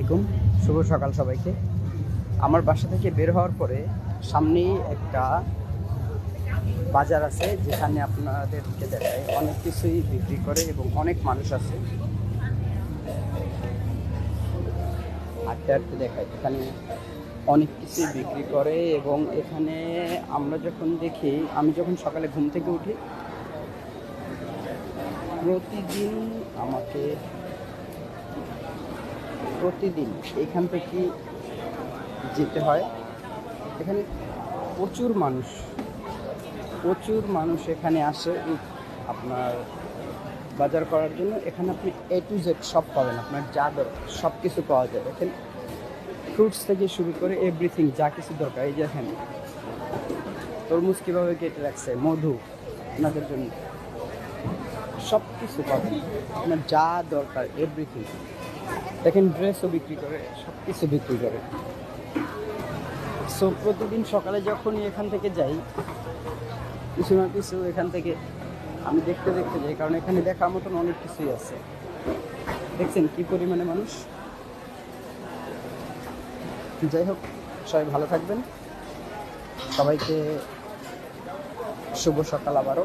আলাইকুম, শুভ সকাল সবাইকে। আমার বাসা থেকে বের হওয়ার পরে সামনেই একটা বাজার আছে, যেখানে আপনাদেরকে দেখায় অনেক কিছুই বিক্রি করে এবং অনেক মানুষ আছে। হাঁটতে হাঁটতে দেখায় এখানে অনেক কিছুই বিক্রি করে এবং এখানে আমরা যখন দেখি, আমি যখন সকালে ঘুম থেকে উঠি প্রতিদিন এখান থেকে যেতে হয়। এখানে প্রচুর মানুষ এখানে আসে আপনার বাজার করার জন্য। এখানে আপনি A to Z সব পাবেন, আপনার যা দরকার সব কিছু পাওয়া যায়। এখানে ফ্রুটস থেকে শুরু করে এভরিথিং, যা কিছু দরকার। এই যে এখানে তরমুজ কীভাবে কেটে রাখছে, মধু আপনাদের জন্য, সব কিছু পাবেন আপনার যা দরকার, এভরিথিং। দেখেন ড্রেসও বিক্রি করে, সব কিছু বিক্রি করে। সো প্রতিদিন সকালে যখনই এখান থেকে যাই, কিছু না কিছু এখান থেকে আমি দেখতে যাই, কারণ এখানে দেখার মতন অনেক কিছুই আছে। দেখছেন কি পরিমাণে মানুষ। যাই হোক, সবাই ভালো থাকবেন। সবাইকে শুভ সকাল আবারও।